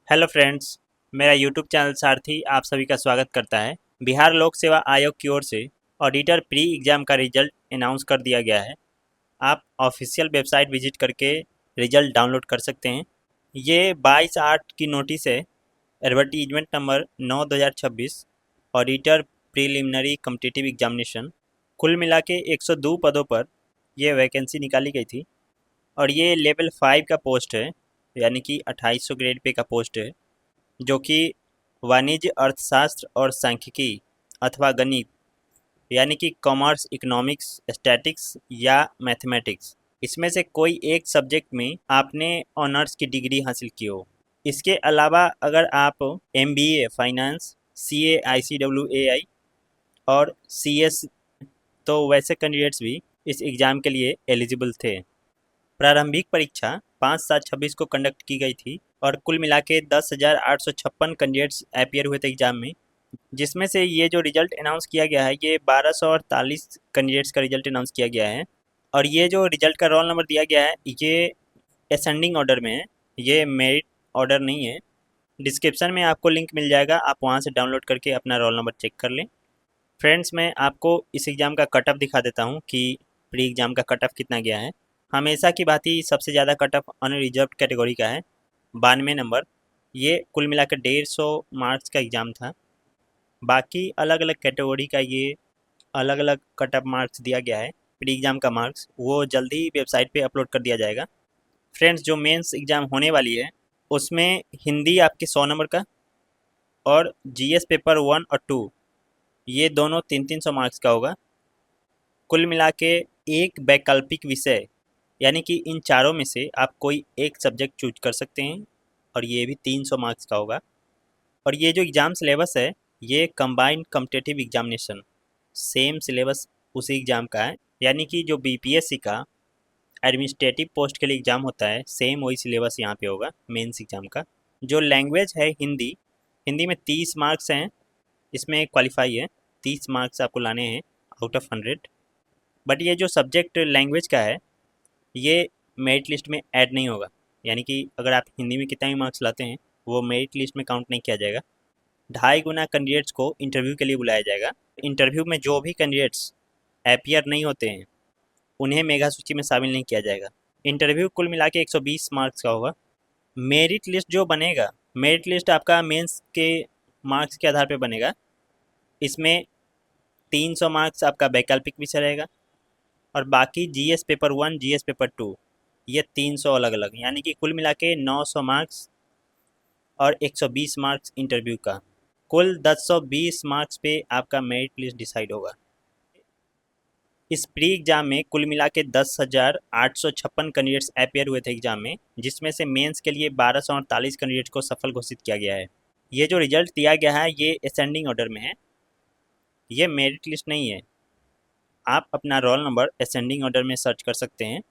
Hello friends, मेरा YouTube channel सारथी आप सभी का स्वागत करता है। बिहार लोक सेवा आयोग की ओर से ऑडिटर प्री एग्ज़ाम का रिजल्ट अनाउंस कर दिया गया है। आप ऑफिशियल वेबसाइट विजिट करके रिजल्ट डाउनलोड कर सकते हैं। ये 22/8 की नोटिस है। Advertisement number 9/2026 auditor preliminary competitive examination. कुल मिला के 102 पदों पर ये वैकेंसी निकाली गई थी और ये लेवल 5 का पोस्ट है, यानी कि 2800 ग्रेड पे का पोस्ट है, जो कि वाणिज्य अर्थशास्त्र और सांख्यिकी अथवा गणित, यानी कि कॉमर्स, इकोनॉमिक्स, स्टैटिक्स या मैथमेटिक्स, इसमें से कोई एक सब्जेक्ट में आपने ऑनर्स की डिग्री हासिल की हो। इसके अलावा अगर आप एमबीए फाइनेंस, सीए, आईसीडब्ल्यूएआई और सीएस, तो वैसे कैंडिडेट्स भी इस एग्ज़ाम के लिए एलिजिबल थे। प्रारंभिक परीक्षा 5/7/26 को कंडक्ट की गई थी और कुल मिला के 10,856 कैंडिडेट्स अपीयर हुए थे एग्जाम में, जिसमें से ये जो रिजल्ट अनाउंस किया गया है ये 1248 कैंडिडेट्स का रिजल्ट अनाउंस किया गया है। और ये जो रिजल्ट का रोल नंबर दिया गया है ये असेंडिंग ऑर्डर में है, ये मेरिट ऑर्डर नहीं है। डिस्क्रिप्शन में आपको लिंक मिल जाएगा, आप वहाँ से डाउनलोड करके अपना रोल नंबर चेक कर लें। फ्रेंड्स, मैं आपको इस एग्ज़ाम का कट ऑफ दिखा देता हूँ कि प्री एग्ज़ाम का कट ऑफ कितना गया है। हमेशा की भांति सबसे ज़्यादा कट ऑफ अनरिजर्व्ड कैटेगरी का है, 92 नंबर। ये कुल मिलाकर 150 मार्क्स का एग्ज़ाम था। बाकी अलग अलग कैटेगरी का ये अलग अलग कट ऑफ मार्क्स दिया गया है। प्री एग्ज़ाम का मार्क्स वो जल्दी ही वेबसाइट पे अपलोड कर दिया जाएगा। फ्रेंड्स, जो मेंस एग्ज़ाम होने वाली है उसमें हिंदी आपके 100 नंबर का और जीएस पेपर 1 और 2 ये दोनों 300 मार्क्स का होगा। कुल मिला के एक वैकल्पिक विषय, यानी कि इन चारों में से आप कोई एक सब्जेक्ट चूज कर सकते हैं और ये भी 300 मार्क्स का होगा। और ये जो एग्ज़ाम सिलेबस है ये combined competitive examination, same syllabus उसी एग्ज़ाम का है, यानी कि जो बीपीएससी का एडमिनिस्ट्रेटिव पोस्ट के लिए एग्ज़ाम होता है सेम वही सिलेबस यहाँ पे होगा मेंस एग्ज़ाम का। जो लैंग्वेज है हिंदी, हिंदी में 30 मार्क्स हैं, इसमें क्वालिफाई है, 30 मार्क्स आपको लाने हैं आउट ऑफ 100। बट ये जो सब्जेक्ट लैंग्वेज का है ये मेरिट लिस्ट में ऐड नहीं होगा, यानी कि अगर आप हिंदी में कितना भी मार्क्स लाते हैं वो मेरिट लिस्ट में काउंट नहीं किया जाएगा। 2.5 गुना कैंडिडेट्स को इंटरव्यू के लिए बुलाया जाएगा। इंटरव्यू में जो भी कैंडिडेट्स अपीयर नहीं होते हैं उन्हें मेगा सूची में शामिल नहीं किया जाएगा। इंटरव्यू कुल मिला के 120 मार्क्स का होगा। मेरिट लिस्ट जो बनेगा, मेरिट लिस्ट आपका मेंस के मार्क्स के आधार पर बनेगा। इसमें 300 मार्क्स आपका वैकल्पिक विषय रहेगा और बाकी जीएस पेपर 1, जीएस पेपर 2 ये 300 अलग अलग, यानी कि कुल मिला के 900 मार्क्स और 120 मार्क्स इंटरव्यू का, कुल 1020 मार्क्स पे आपका मेरिट लिस्ट डिसाइड होगा। इस प्री एग्जाम में कुल मिला के 10,856 कैंडिडेट्स अपीयर हुए थे एग्जाम में, जिसमें से मेंस के लिए 1248 कैंडिडेट को सफल घोषित किया गया है। ये जो रिजल्ट दिया गया है ये असेंडिंग ऑर्डर में है, ये मेरिट लिस्ट नहीं है। आप अपना रोल नंबर असेंडिंग ऑर्डर में सर्च कर सकते हैं।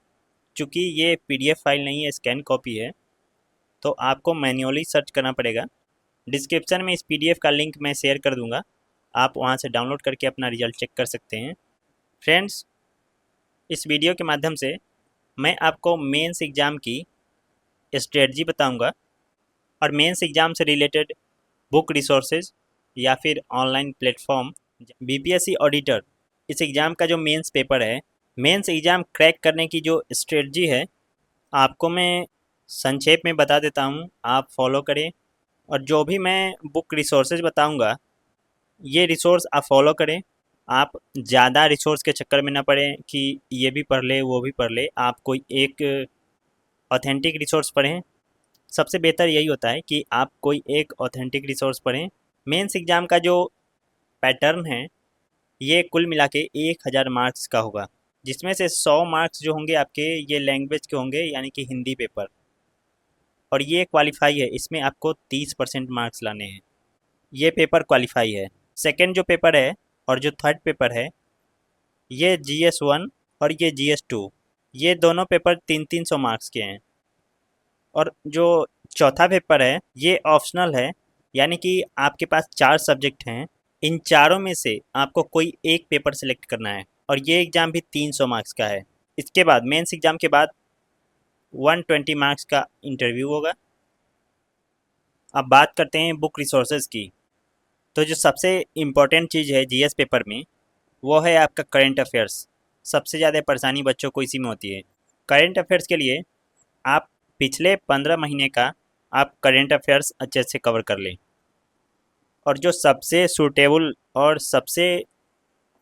चूँकि ये पीडीएफ फाइल नहीं है, स्कैन कॉपी है, तो आपको मैन्युअली सर्च करना पड़ेगा। डिस्क्रिप्शन में इस पीडीएफ का लिंक मैं शेयर कर दूंगा, आप वहां से डाउनलोड करके अपना रिजल्ट चेक कर सकते हैं। फ्रेंड्स, इस वीडियो के माध्यम से मैं आपको मेंस एग्ज़ाम की स्ट्रेटजी बताऊंगा और मेंस एग्ज़ाम से रिलेटेड बुक रिसोर्सेज या फिर ऑनलाइन प्लेटफॉर्म। बीपीएससी ऑडिटर इस एग्ज़ाम का जो मेंस पेपर है, मेंस एग्ज़ाम क्रैक करने की जो स्ट्रेटजी है आपको मैं संक्षेप में बता देता हूँ, आप फॉलो करें। और जो भी मैं बुक रिसोर्सेज बताऊँगा ये रिसोर्स आप फॉलो करें। आप ज़्यादा रिसोर्स के चक्कर में ना पड़ें कि ये भी पढ़ ले वो भी पढ़ ले, आप कोई एक ऑथेंटिक रिसोर्स पढ़ें। सबसे बेहतर यही होता है कि आप कोई एक ऑथेंटिक रिसोर्स पढ़ें। मेंस एग्ज़ाम का जो पैटर्न है ये कुल मिला के 1000 मार्क्स का होगा, जिसमें से 100 मार्क्स जो होंगे आपके ये लैंग्वेज के होंगे, यानी कि हिंदी पेपर, और ये क्वालिफाई है, इसमें आपको 30% मार्क्स लाने हैं। ये पेपर क्वालिफाई है। सेकंड जो पेपर है और जो थर्ड पेपर है ये GS1 और ये GS2, ये दोनों पेपर 300 मार्क्स के हैं। और जो चौथा पेपर है ये ऑप्शनल है, यानी कि आपके पास 4 सब्जेक्ट हैं, इन चारों में से आपको कोई एक पेपर सेलेक्ट करना है और ये एग्ज़ाम भी 300 मार्क्स का है। इसके बाद मेंस एग्ज़ाम के बाद 120 मार्क्स का इंटरव्यू होगा अब बात करते हैं बुक रिसोर्सेज की। तो जो सबसे इम्पोर्टेंट चीज़ है जीएस पेपर में, वो है आपका करंट अफेयर्स। सबसे ज़्यादा परेशानी बच्चों को इसी में होती है। करंट अफेयर्स के लिए आप पिछले 15 महीने का आप करंट अफेयर्स अच्छे से कवर कर लें। और जो सबसे सूटेबल और सबसे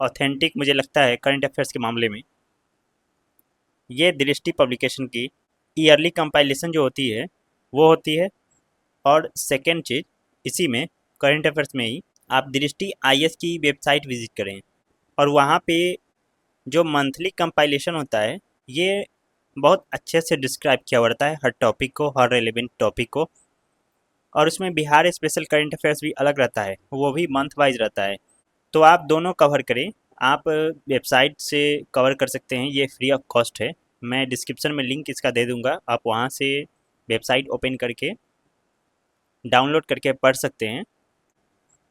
ऑथेंटिक मुझे लगता है करंट अफेयर्स के मामले में, ये दृष्टि पब्लिकेशन की ईयरली कंपाइलेशन जो होती है वो होती है। और सेकेंड चीज़, इसी में करंट अफेयर्स में ही आप दृष्टि आईएएस की वेबसाइट विजिट करें। और वहाँ पे जो मंथली कंपाइलेशन होता है, ये बहुत अच्छे से डिस्क्राइब किया हुआ रहता है हर टॉपिक को, हर रेलेवेंट टॉपिक को। और उसमें बिहार स्पेशल करंट अफेयर्स भी अलग रहता है, वो भी मंथ वाइज रहता है। तो आप दोनों कवर करें। आप वेबसाइट से कवर कर सकते हैं, ये फ्री ऑफ कॉस्ट है। मैं डिस्क्रिप्शन में लिंक इसका दे दूंगा, आप वहाँ से वेबसाइट ओपन करके डाउनलोड करके पढ़ सकते हैं।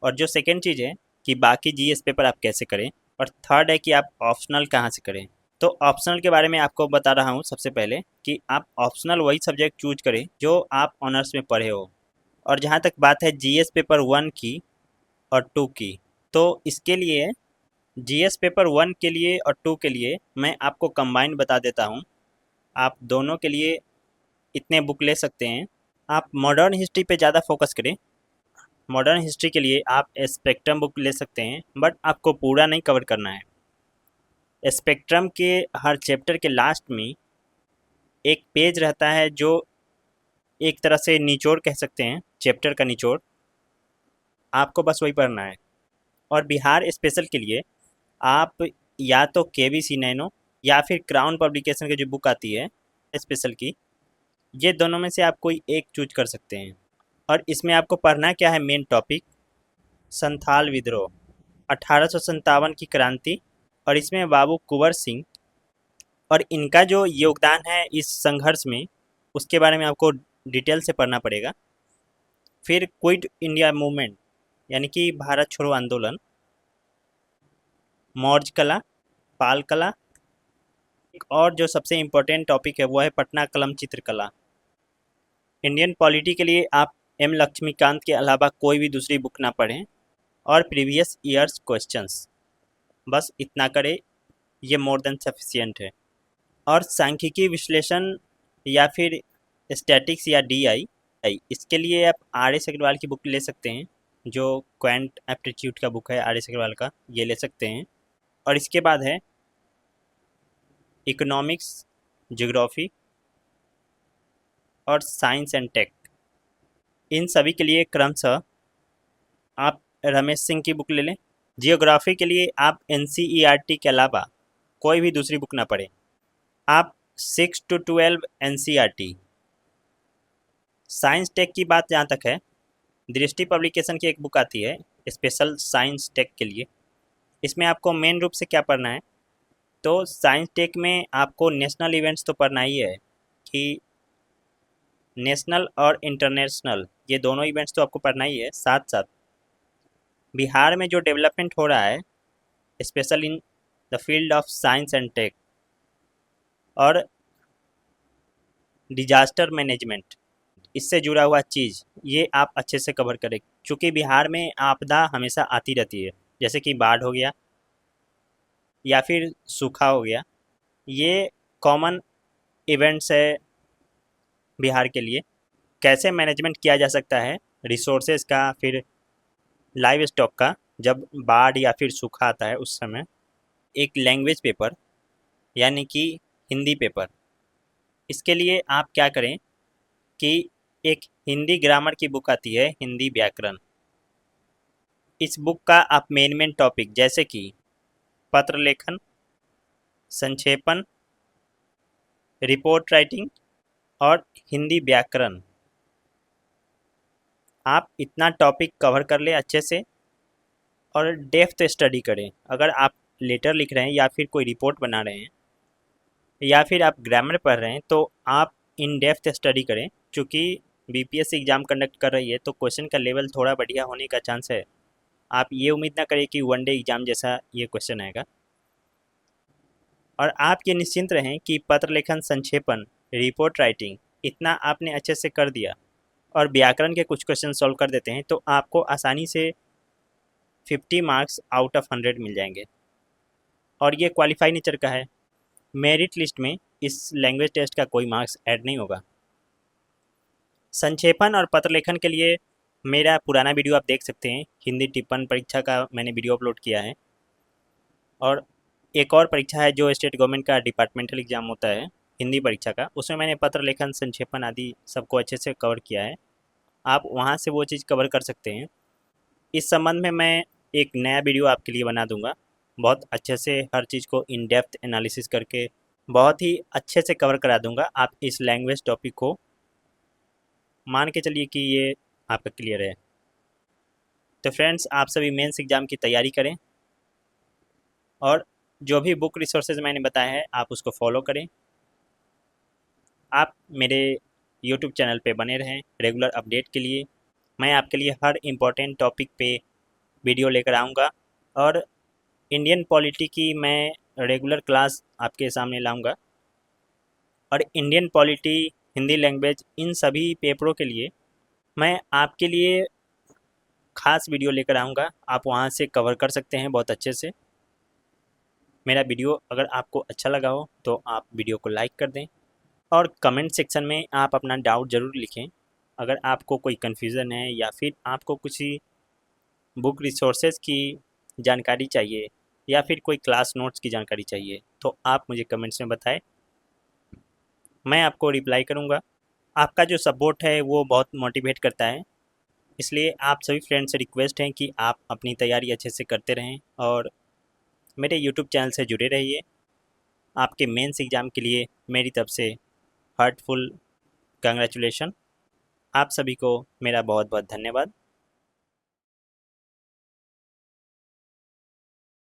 और जो सेकेंड चीज़ है कि बाकी जीएस पेपर आप कैसे करें। और थर्ड है कि आप ऑप्शनल कहाँ से करें। तो ऑप्शनल के बारे में आपको बता रहा हूँ सबसे पहले कि आप ऑप्शनल वही सब्जेक्ट चूज करें जो आप ऑनर्स में पढ़े हो। और जहाँ तक बात है जीएस पेपर 1 की और 2 की, तो इसके लिए जीएस पेपर 1 के लिए और 2 के लिए मैं आपको कंबाइन बता देता हूँ। आप दोनों के लिए इतने बुक ले सकते हैं। आप मॉडर्न हिस्ट्री पे ज़्यादा फोकस करें। मॉडर्न हिस्ट्री के लिए आप स्पेक्ट्रम बुक ले सकते हैं, बट आपको पूरा नहीं कवर करना है। स्पेक्ट्रम के हर चैप्टर के लास्ट में एक पेज रहता है जो एक तरह से निचोड़ कह सकते हैं, चैप्टर का निचोड़। आपको बस वही पढ़ना है। और बिहार स्पेशल के लिए आप या तो केबीसी नैनो या फिर क्राउन पब्लिकेशन की जो बुक आती है स्पेशल की, ये दोनों में से आप कोई एक चूज कर सकते हैं। और इसमें आपको पढ़ना क्या है, मेन टॉपिक संथाल विद्रोह, 1857 की क्रांति। और इसमें बाबू कुंवर सिंह और इनका जो योगदान है इस संघर्ष में, उसके बारे में आपको डिटेल से पढ़ना पड़ेगा। फिर क्विट इंडिया मूवमेंट यानी कि भारत छोड़ो आंदोलन, मौर्य कला, पाल कला। एक और जो सबसे इम्पोर्टेंट टॉपिक है वो है पटना कलम चित्रकला। इंडियन पॉलिटी के लिए आप एम लक्ष्मीकांत के अलावा कोई भी दूसरी बुक ना पढ़ें। और प्रीवियस ईयर्स क्वेश्चंस, बस इतना करें, ये मोर देन सफिशियंट है। और सांख्यिकी विश्लेषण या फिर स्टैटिक्स या डीआई, इसके लिए आप आर एस अग्रवाल की बुक ले सकते हैं, जो क्वांट एप्टीट्यूड का बुक है आर एस अग्रवाल का, ये ले सकते हैं। और इसके बाद है इकोनॉमिक्स, ज्योग्राफी और साइंस एंड टेक। इन सभी के लिए क्रमशः आप रमेश सिंह की बुक ले लें। जियोग्राफी के लिए आप एनसीईआरटी के अलावा कोई भी दूसरी बुक ना पढ़ें। आप 6 to 12 एनसीईआरटी। साइंस टेक की बात जहाँ तक है, दृष्टि पब्लिकेशन की एक बुक आती है स्पेशल साइंस टेक के लिए। इसमें आपको मेन रूप से क्या पढ़ना है, तो साइंस टेक में आपको नेशनल इवेंट्स तो पढ़ना ही है कि नेशनल और इंटरनेशनल ये दोनों इवेंट्स तो आपको पढ़ना ही है। साथ साथ बिहार में जो डेवलपमेंट हो रहा है special in the field of science and tech और डिजास्टर मैनेजमेंट, इससे जुड़ा हुआ चीज़ ये आप अच्छे से कवर करें। क्योंकि बिहार में आपदा हमेशा आती रहती है, जैसे कि बाढ़ हो गया या फिर सूखा हो गया, ये कॉमन इवेंट्स है बिहार के लिए। कैसे मैनेजमेंट किया जा सकता है रिसोर्सेज का, फिर लाइव स्टॉक का, जब बाढ़ या फिर सूखा आता है उस समय। एक लैंग्वेज पेपर यानी कि हिंदी पेपर, इसके लिए आप क्या करें कि एक हिंदी ग्रामर की बुक आती है, हिंदी व्याकरण। इस बुक का आप मेन टॉपिक जैसे कि पत्र लेखन, संक्षेपण, रिपोर्ट राइटिंग और हिंदी व्याकरण, आप इतना टॉपिक कवर कर ले अच्छे से और डेप्थ स्टडी करें। अगर आप लेटर लिख रहे हैं या फिर कोई रिपोर्ट बना रहे हैं या फिर आप ग्रामर पढ़ रहे हैं, तो आप इन डेप्थ स्टडी करें। क्योंकि बीपीएससी एग्ज़ाम कंडक्ट कर रही है तो क्वेश्चन का लेवल थोड़ा बढ़िया होने का चांस है। आप ये उम्मीद ना करें कि वन डे एग्ज़ाम जैसा ये क्वेश्चन आएगा। और आप ये निश्चिंत रहें कि पत्र लेखन, संक्षेपण, रिपोर्ट राइटिंग इतना आपने अच्छे से कर दिया और व्याकरण के कुछ क्वेश्चन सॉल्व कर देते हैं तो आपको आसानी से 50 मार्क्स आउट ऑफ 100 मिल जाएंगे। और ये क्वालिफाई नेचर का है, मेरिट लिस्ट में इस लैंग्वेज टेस्ट का कोई मार्क्स ऐड नहीं होगा। संक्षेपण और पत्र लेखन के लिए मेरा पुराना वीडियो आप देख सकते हैं, हिंदी टिप्पण परीक्षा का मैंने वीडियो अपलोड किया है। और एक और परीक्षा है जो स्टेट गवर्नमेंट का डिपार्टमेंटल एग्जाम होता है हिंदी परीक्षा का, उसमें मैंने पत्र लेखन संक्षेपण आदि सबको अच्छे से कवर किया है। आप वहाँ से वो चीज़ कवर कर सकते हैं। इस संबंध में मैं एक नया वीडियो आपके लिए बना दूंगा, बहुत अच्छे से हर चीज़ को इन डेप्थ एनालिसिस करके बहुत ही अच्छे से कवर करा दूंगा। आप इस लैंग्वेज टॉपिक को मान के चलिए कि ये आपका क्लियर है। तो फ्रेंड्स, आप सभी मेंस एग्ज़ाम की तैयारी करें और जो भी बुक रिसोर्सेज मैंने बताया है आप उसको फॉलो करें। आप मेरे यूट्यूब चैनल पे बने रहें रेगुलर अपडेट के लिए। मैं आपके लिए हर इम्पोर्टेंट टॉपिक पे वीडियो लेकर आऊँगा और इंडियन पॉलिटी की मैं रेगुलर क्लास आपके सामने लाऊँगा। और इंडियन पॉलिटी, हिंदी लैंग्वेज, इन सभी पेपरों के लिए मैं आपके लिए खास वीडियो लेकर आऊँगा। आप वहाँ से कवर कर सकते हैं बहुत अच्छे से। मेरा वीडियो अगर आपको अच्छा लगा हो तो आप वीडियो को लाइक कर दें और कमेंट सेक्शन में आप अपना डाउट ज़रूर लिखें। अगर आपको कोई कन्फ्यूज़न है या फिर आपको कुछ बुक रिसोर्सेज की जानकारी चाहिए या फिर कोई क्लास नोट्स की जानकारी चाहिए तो आप मुझे कमेंट्स में बताएं, मैं आपको रिप्लाई करूँगा। आपका जो सपोर्ट है वो बहुत मोटिवेट करता है, इसलिए आप सभी फ्रेंड से रिक्वेस्ट है कि आप अपनी तैयारी अच्छे से करते रहें और मेरे यूट्यूब चैनल से जुड़े रहिए। आपके मेंस एग्ज़ाम के लिए मेरी तरफ से हार्टफुल कंग्रेचुलेशन। आप सभी को मेरा बहुत बहुत धन्यवाद।